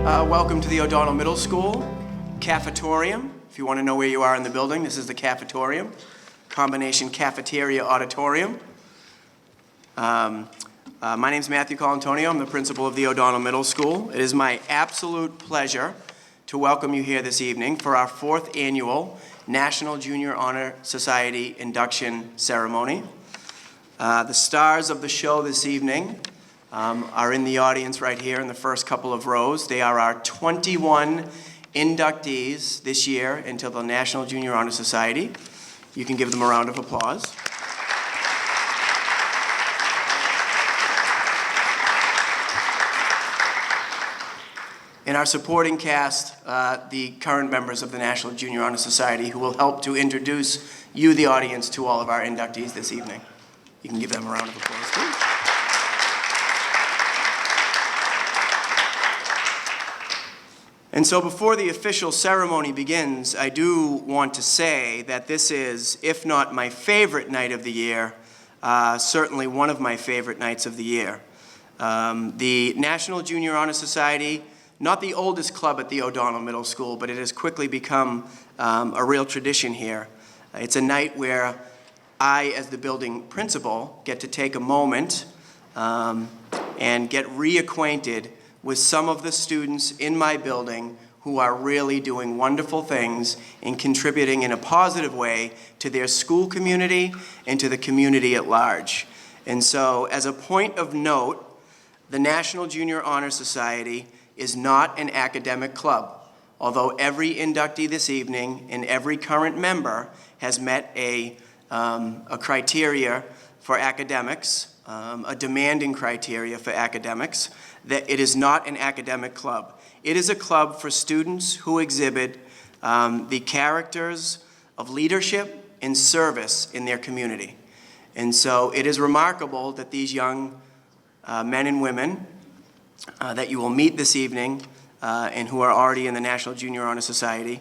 Welcome to the O'Donnell Middle School Cafetorium. If you want to know where you are in the building, this is the cafetorium, combination cafeteria auditorium. My name is Matthew Colantonio. I'm the principal of the O'Donnell Middle School. It is my absolute pleasure to welcome you here this evening for our 4th annual National Junior Honor Society induction ceremony. The stars of the show this evening are in the audience right here in the first couple of rows. They are our 21 inductees this year into the National Junior Honor Society. You can give them a round of applause. In our supporting cast, the current members of the National Junior Honor Society who will help to introduce you, the audience, to all of our inductees this evening. You can give them a round of applause too. And so before the official ceremony begins, I do want to say that this is, if not my favorite night of the year, certainly one of my favorite nights of the year. The National Junior Honor Society, not the oldest club at the O'Donnell Middle School, but it has quickly become a real tradition here. It's a night where I, as the building principal, get to take a moment and get reacquainted with some of the students in my building who are really doing wonderful things and contributing in a positive way to their school community and to the community at large. And so, as a point of note, the National Junior Honor Society is not an academic club, although every inductee this evening and every current member has met a criteria for academics, a demanding criteria for academics, that it is not an academic club. It is a club for students who exhibit the characters of leadership and service in their community. And so it is remarkable that these young men and women that you will meet this evening and who are already in the National Junior Honor Society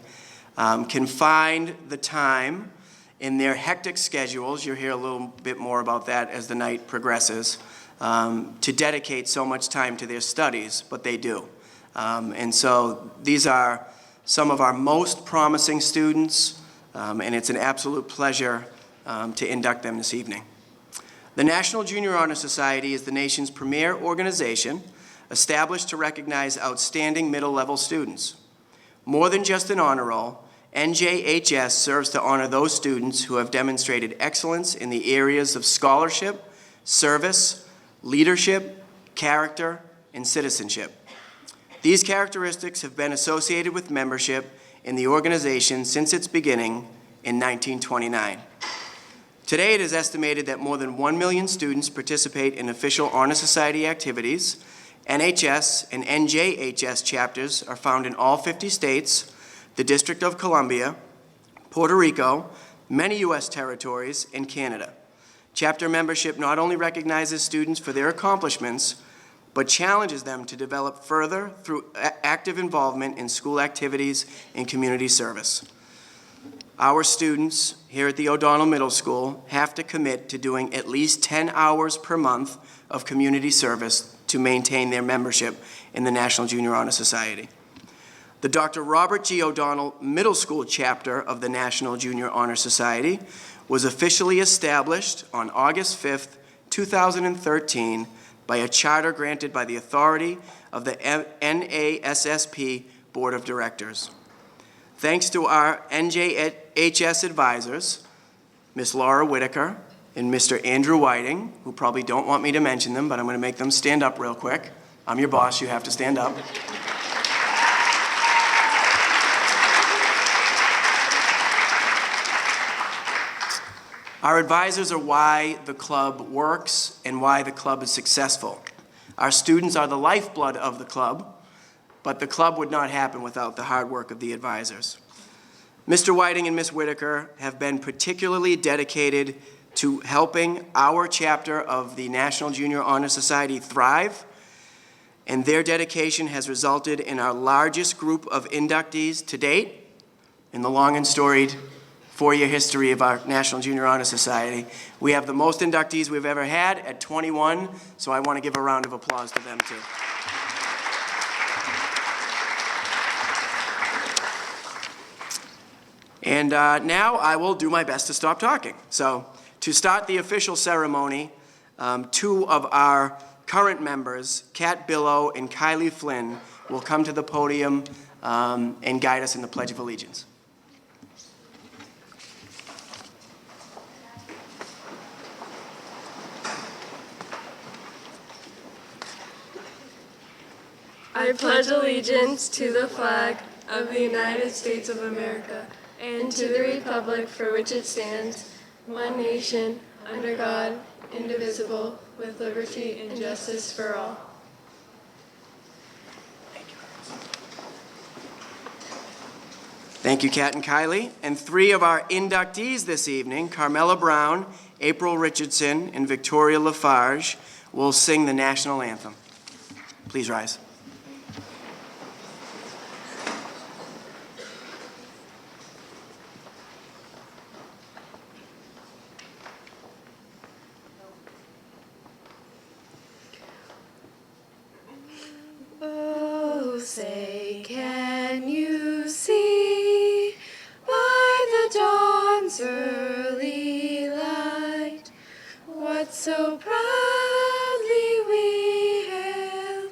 can find the time in their hectic schedules, you'll hear a little bit more about that as the night progresses, to dedicate so much time to their studies, but they do. And so these are some of our most promising students, and it's an absolute pleasure to induct them this evening. The National Junior Honor Society is the nation's premier organization established to recognize outstanding middle-level students. More than just an honor roll, NJHS serves to honor those students who have demonstrated excellence in the areas of scholarship, service, leadership, character, and citizenship. These characteristics have been associated with membership in the organization since its beginning in 1929. Today, it is estimated that more than 1 million students participate in official Honor Society activities. NHS and NJHS chapters are found in all 50 states, the District of Columbia, Puerto Rico, many U.S. territories, and Canada. Chapter membership not only recognizes students for their accomplishments, but challenges them to develop further through active involvement in school activities and community service. Our students here at the O'Donnell Middle School have to commit to doing at least 10 hours per month of community service to maintain their membership in the National Junior Honor Society. The Dr. Robert G. O'Donnell Middle School chapter of the National Junior Honor Society was officially established on August 5th, 2013 by a charter granted by the authority of the NASSP Board of Directors. Thanks to our NJHS advisors, Ms. Laura Whitaker and Mr. Andrew Whiting, who probably don't want me to mention them, but I'm going to make them stand up real quick. I'm your boss, you have to stand up. Our advisors are why the club works and why the club is successful. Our students are the lifeblood of the club, but the club would not happen without the hard work of the advisors. Mr. Whiting and Ms. Whitaker have been particularly dedicated to helping our chapter of the National Junior Honor Society thrive, and their dedication has resulted in our largest group of inductees to date in the long and storied 4-year history of our National Junior Honor Society. We have the most inductees we've ever had at 21, so I want to give a round of applause to them too. And now I will do my best to stop talking. So to start the official ceremony, two of our current members, Kat Billow and Kylie Flynn, will come to the podium and guide us in the Pledge of Allegiance. I pledge allegiance to the flag of the United States of America and to the republic for which it stands, one nation, under God, indivisible, with liberty and justice for all. Thank you, Kat and Kylie. And three of our inductees this evening, Carmela Brown, April Richardson, and Victoria Lafarge, will sing the national anthem. Please rise. Oh, say, can you see by the dawn's early light what so proudly we hailed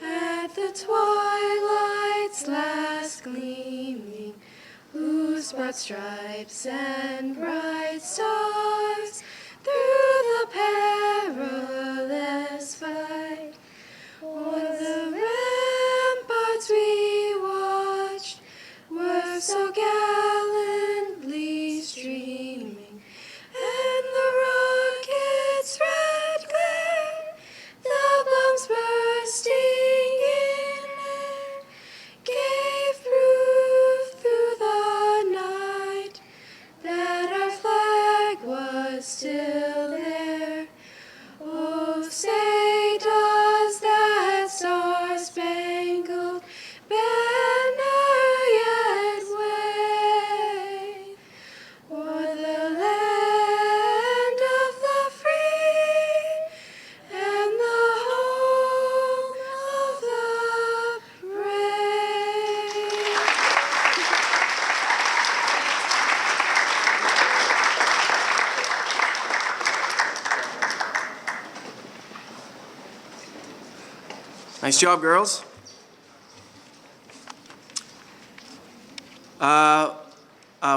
at the twilight's last gleaming, whose broad stripes and bright stars through the perilous fight o'er the ramparts we watched were so gallantly streaming, and the rocket's red glare, the bombs bursting in air, gave proof through the night that our flag was still there. Oh, say does that star-spangled banner yet wave o'er the land of the free and the home of the brave? Nice job, girls.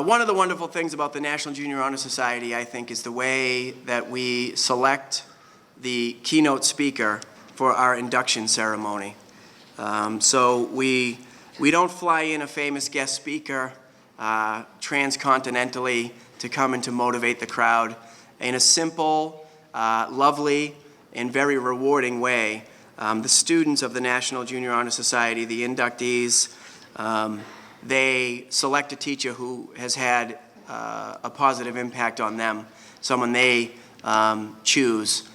One of the wonderful things about the National Junior Honor Society, I think, is the way that we select the keynote speaker for our induction ceremony. So we don't fly in a famous guest speaker transcontinentally to come and to motivate the crowd. In a simple, lovely, and very rewarding way, the students of the National Junior Honor Society, the inductees, they select a teacher who has had a positive impact on them, someone they choose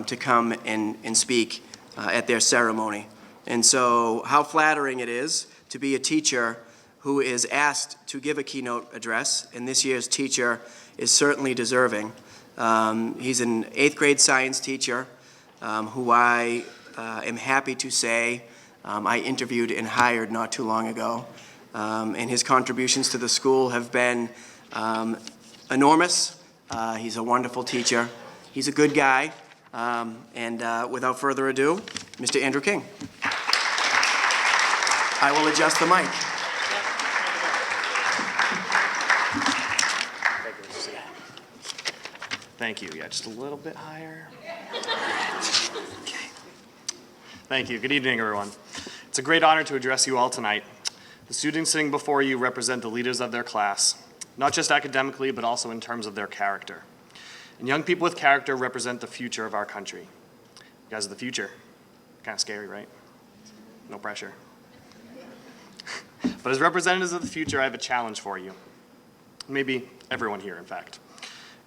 to come and speak at their ceremony. And so how flattering it is to be a teacher who is asked to give a keynote address, and this year's teacher is certainly deserving. He's an 8th grade science teacher who I am happy to say I interviewed and hired not too long ago. And his contributions to the school have been enormous. He's a wonderful teacher. He's a good guy. And without further ado, Mr. Andrew King. I will adjust the mic. Thank you. Yeah, just a little bit higher. Okay. Thank you. Good evening, everyone. It's a great honor to address you all tonight. The students sitting before you represent the leaders of their class, not just academically, but also in terms of their character. And young people with character represent the future of our country. You guys are the future. Kind of scary, right? No pressure. But as representatives of the future, I have a challenge for you. Maybe everyone here, in fact.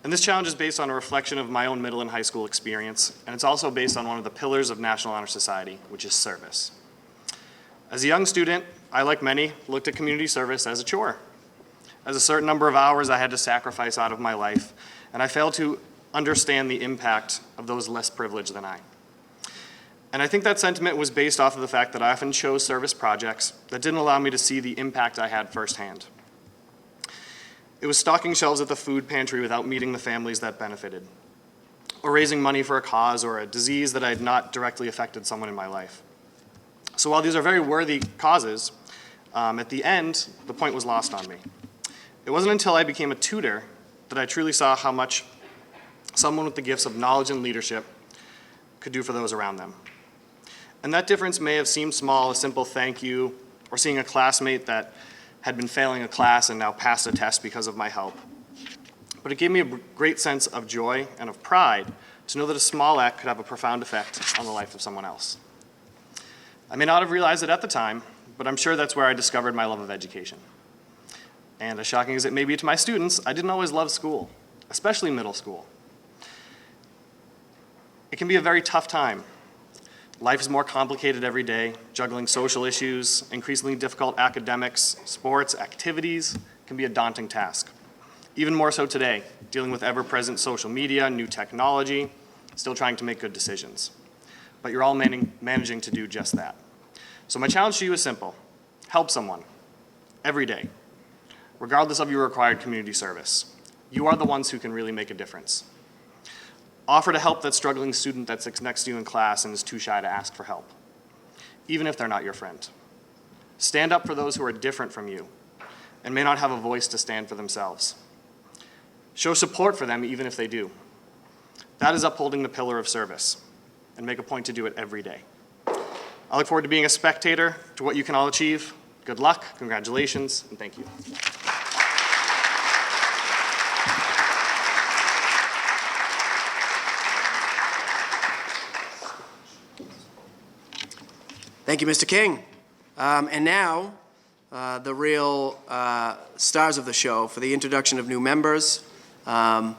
And this challenge is based on a reflection of my own middle and high school experience, and it's also based on one of the pillars of National Honor Society, which is service. As a young student, I, like many, looked at community service as a chore, as a certain number of hours I had to sacrifice out of my life, and I failed to understand the impact of those less privileged than I. And I think that sentiment was based off of the fact that I often chose service projects that didn't allow me to see the impact I had firsthand. It was stocking shelves at the food pantry without meeting the families that benefited, or raising money for a cause or a disease that had not directly affected someone in my life. So while these are very worthy causes, at the end, the point was lost on me. It wasn't until I became a tutor that I truly saw how much someone with the gifts of knowledge and leadership could do for those around them. And that difference may have seemed small, a simple thank you, or seeing a classmate that had been failing a class and now passed a test because of my help. But it gave me a great sense of joy and of pride to know that a small act could have a profound effect on the life of someone else. I may not have realized it at the time, but I'm sure that's where I discovered my love of education. And as shocking as it may be to my students, I didn't always love school, especially middle school. It can be a very tough time. Life is more complicated every day. Juggling social issues, increasingly difficult academics, sports, activities can be a daunting task. Even more so today, dealing with ever-present social media, new technology, still trying to make good decisions. But you're all managing to do just that. So my challenge to you is simple. Help someone, every day, regardless of your required community service. You are the ones who can really make a difference. Offer to help that struggling student that sits next to you in class and is too shy to ask for help, even if they're not your friend. Stand up for those who are different from you and may not have a voice to stand for themselves. Show support for them even if they do. That is upholding the pillar of service, and make a point to do it every day. I look forward to being a spectator to what you can all achieve. Good luck, congratulations, and thank you. Thank you, Mr. King. And now, the real stars of the show for the introduction of new members. My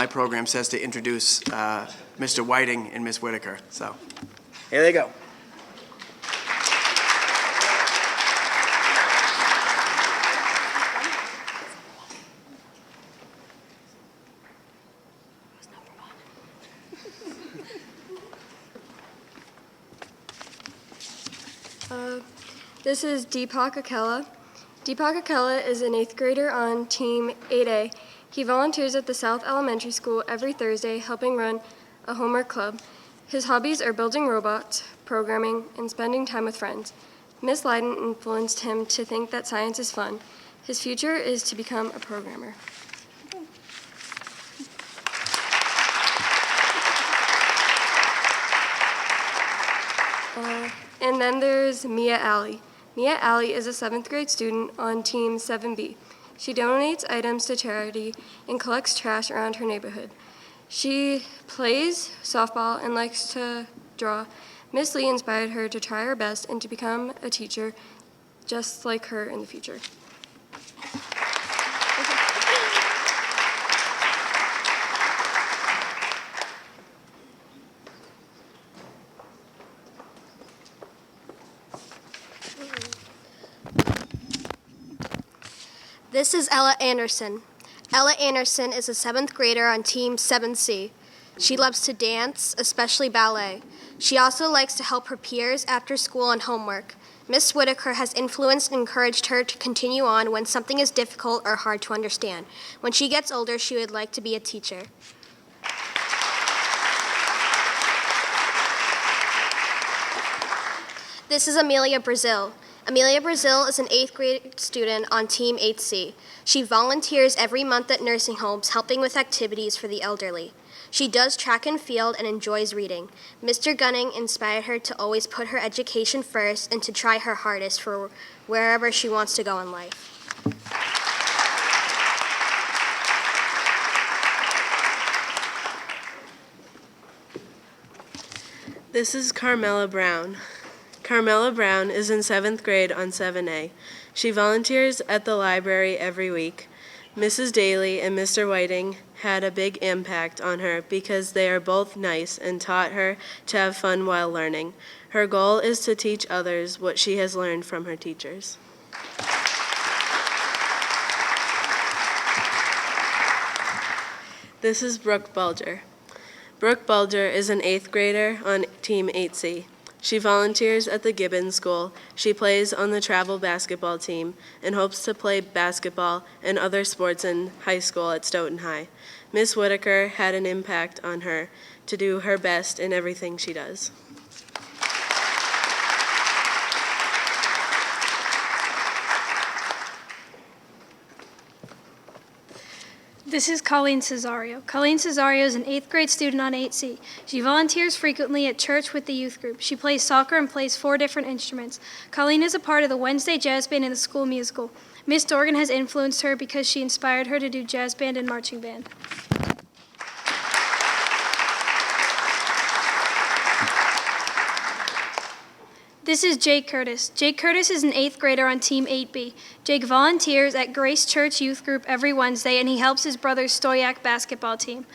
program says to introduce Mr. Whiting and Ms. Whitaker. So, here they go. This is Deepak Akella. Deepak Akella is an 8th grader on Team 8A. He volunteers at the South Elementary School every Thursday, helping run a homework club. His hobbies are building robots, programming, and spending time with friends. Miss Leiden influenced him to think that science is fun. His future is to become a programmer. And then there's Mia Alley. Mia Alley is a 7th grade student on Team 7B. She donates items to charity and collects trash around her neighborhood. She plays softball and likes to draw. Miss Lee inspired her to try her best and to become a teacher just like her in the future. This is Ella Anderson. Ella Anderson is a 7th grader on Team 7C. She loves to dance, especially ballet. She also likes to help her peers after school and homework. Miss Whitaker has influenced and encouraged her to continue on when something is difficult or hard to understand. When she gets older, she would like to be a teacher. This is Amelia Brazil. Amelia Brazil is an 8th grade student on Team 8C. She volunteers every month at nursing homes, helping with activities for the elderly. She does track and field and enjoys reading. Mr. Gunning inspired her to always put her education first and to try her hardest for wherever she wants to go in life. This is Carmela Brown. Carmela Brown is in 7th grade on 7A. She volunteers at the library every week. Mrs. Daly and Mr. Whiting had a big impact on her because they are both nice and taught her to have fun while learning. Her goal is to teach others what she has learned from her teachers. This is Brooke Bulger. Brooke Bulger is an 8th grader on Team 8C. She volunteers at the Gibbon School. She plays on the travel basketball team and hopes to play basketball and other sports in high school at Stoughton High. Miss Whitaker had an impact on her to do her best in everything she does. This is Colleen Cesario. Colleen Cesario is an 8th grade student on 8C. She volunteers frequently at church with the youth group. She plays soccer and plays 4 different instruments. Colleen is a part of the Wednesday jazz band and the school musical. Miss Dorgan has influenced her because she inspired her to do jazz band and marching band. This is Jake Curtis. Jake Curtis is an 8th grader on Team 8B. Jake volunteers at Grace Church Youth Group every Wednesday, and he helps his brother's Stoyak basketball team.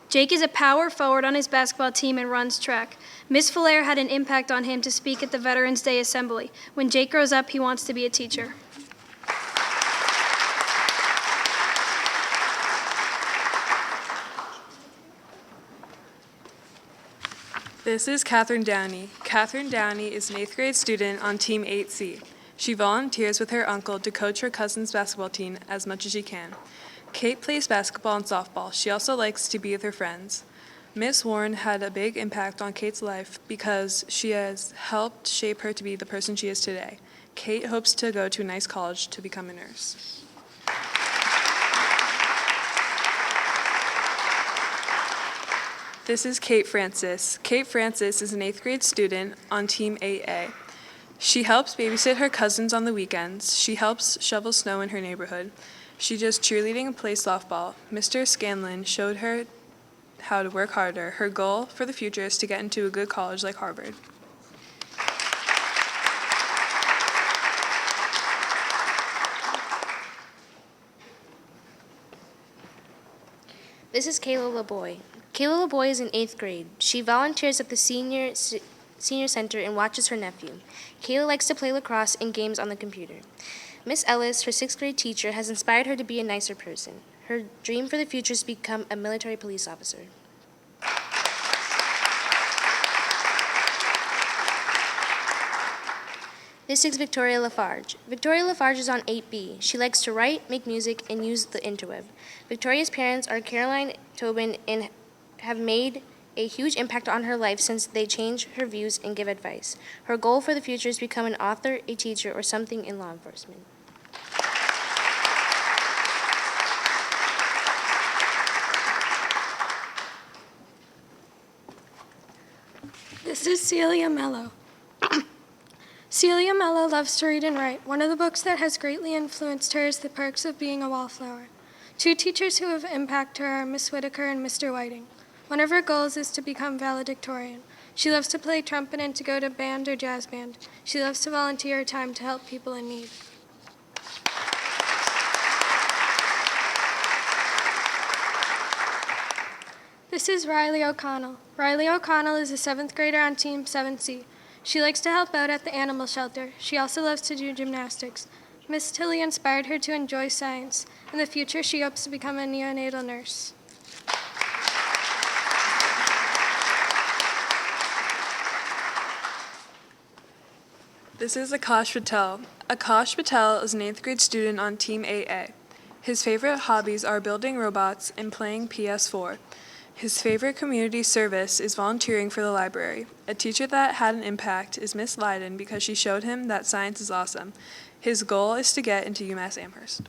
Jake is a power forward on his basketball team and runs track. Miss Falaire had an impact on him to speak at the Veterans Day Assembly. When Jake grows up, he wants to be a teacher. This is Catherine Downey. Catherine Downey is an 8th grade student on Team 8C. She volunteers with her uncle to coach her cousin's basketball team as much as she can. Kate plays basketball and softball. She also likes to be with her friends. Miss Warren had a big impact on Kate's life because she has helped shape her to be the person she is today. Kate hopes to go to a nice college to become a nurse. This is Kate Francis. Kate Francis is an 8th grade student on Team 8A. She helps babysit her cousins on the weekends. She helps shovel snow in her neighborhood. She does cheerleading and plays softball. Mr. Scanlon showed her how to work harder. Her goal for the future is to get into a good college like Harvard. This is Kayla LeBoy. Kayla LeBoy is in 8th grade. She volunteers at the senior center and watches her nephew. Kayla likes to play lacrosse and games on the computer. Miss Ellis, her 6th grade teacher, has inspired her to be a nicer person. Her dream for the future is to become a military police officer. This is Victoria Lafarge. Victoria Lafarge is on 8B. She likes to write, make music, and use the interweb. Victoria's parents are Caroline Tobin and have made a huge impact on her life since they change her views and give advice. Her goal for the future is to become an author, a teacher, or something in law enforcement. This is Celia Mello. Celia Mello loves to read and write. One of the books that has greatly influenced her is The Perks of Being a Wallflower. 2 teachers who have impacted her are Miss Whitaker and Mr. Whiting. One of her goals is to become valedictorian. She loves to play trumpet and to go to band or jazz band. She loves to volunteer her time to help people in need. This is Riley O'Connell. Riley O'Connell is a 7th grader on Team 7C. She likes to help out at the animal shelter. She also loves to do gymnastics. Miss Tilly inspired her to enjoy science. In the future, she hopes to become a neonatal nurse. This is Akash Patel. Akash Patel is an 8th grade student on Team 8A. His favorite hobbies are building robots and playing PS4. His favorite community service is volunteering for the library. A teacher that had an impact is Miss Lyden because she showed him that science is awesome. His goal is to get into UMass Amherst.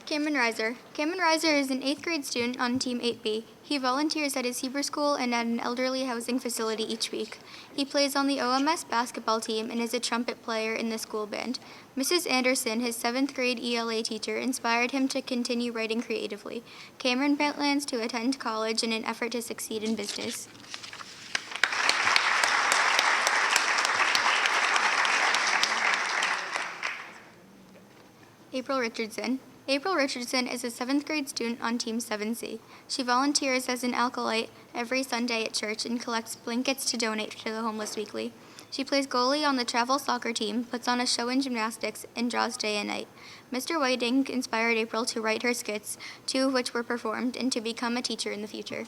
Cameron Reiser. Cameron Reiser is an 8th grade student on Team 8B. He volunteers at his Hebrew school and at an elderly housing facility each week. He plays on the OMS basketball team and is a trumpet player in the school band. Mrs. Anderson, his 7th grade ELA teacher, inspired him to continue writing creatively. Cameron plans to attend college in an effort to succeed in business. April Richardson. April Richardson is a 7th grade student on Team 7C. She volunteers as an alkalite every Sunday at church and collects blankets to donate to the homeless weekly. She plays goalie on the travel soccer team, puts on a show in gymnastics, and draws day and night. Mr. Whiting inspired April to write her skits, 2 of which were performed, and to become a teacher in the future.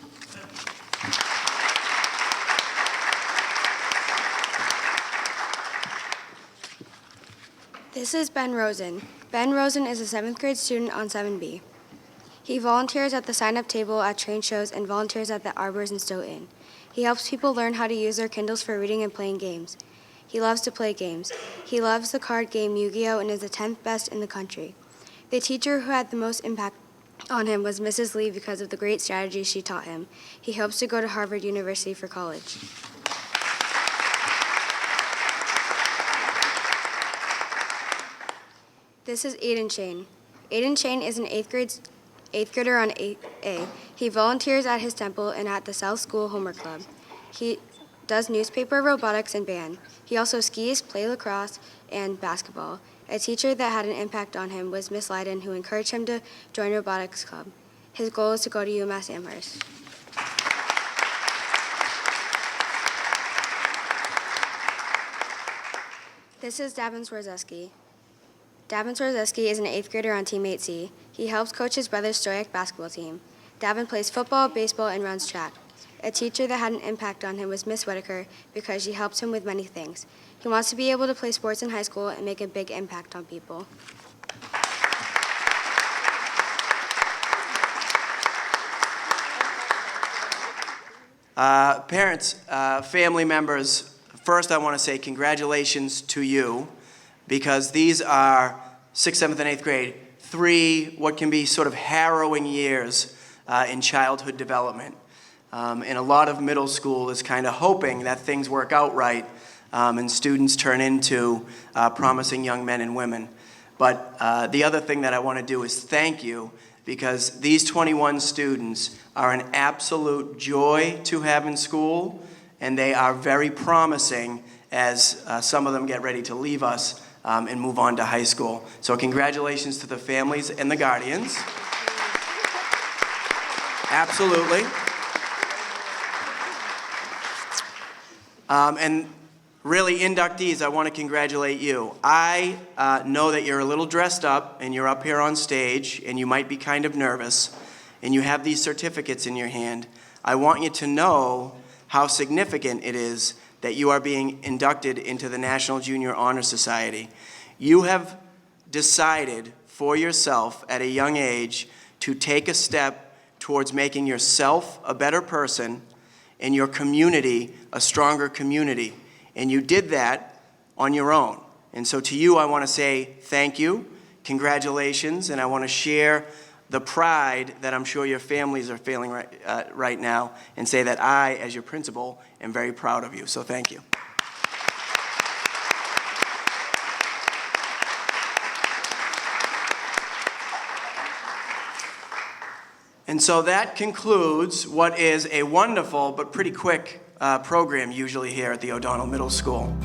This is Ben Rosen. Ben Rosen is a 7th grade student on 7B. He volunteers at the sign-up table at train shows and volunteers at the arbors in Stoughton. He helps people learn how to use their Kindles for reading and playing games. He loves to play games. He loves the card game Yu-Gi-Oh! And is the 10th best in the country. The teacher who had the most impact on him was Mrs. Lee because of the great strategies she taught him. He hopes to go to Harvard University for college. This is Aiden Shane. Aiden Shane is an 8th grader on 8A. He volunteers at his temple and at the South School Homework Club. He does newspaper, robotics, and band. He also skis, plays lacrosse, and basketball. A teacher that had an impact on him was Miss Lyden, who encouraged him to join robotics club. His goal is to go to UMass Amherst. This is Davin Swarzeski. Davin Swarzeski is an 8th grader on Team 8C. He helps coach his brother's Stoic basketball team. Davin plays football, baseball, and runs track. A teacher that had an impact on him was Miss Whitaker because she helped him with many things. He wants to be able to play sports in high school and make a big impact on people. Parents, family members, first I want to say congratulations to you, because these are 6th, 7th, and 8th grade, 3 what can be sort of harrowing years in childhood development. And a lot of middle school is kind of hoping that things work out right and students turn into promising young men and women. But the other thing that I want to do is thank you, because these 21 students are an absolute joy to have in school, and they are very promising as some of them get ready to leave us and move on to high school. So congratulations to the families and the guardians. Absolutely. And really, inductees, I want to congratulate you. I know that you're a little dressed up and you're up here on stage and you might be kind of nervous and you have these certificates in your hand. I want you to know how significant it is that you are being inducted into the National Junior Honor Society. You have decided for yourself at a young age to take a step towards making yourself a better person and your community a stronger community. And you did that on your own. And so to you, I want to say thank you, congratulations, and I want to share the pride that I'm sure your families are feeling right now, and say that I, as your principal, am very proud of you. So thank you. And so that concludes what is a wonderful but pretty quick program usually here at the O'Donnell Middle School.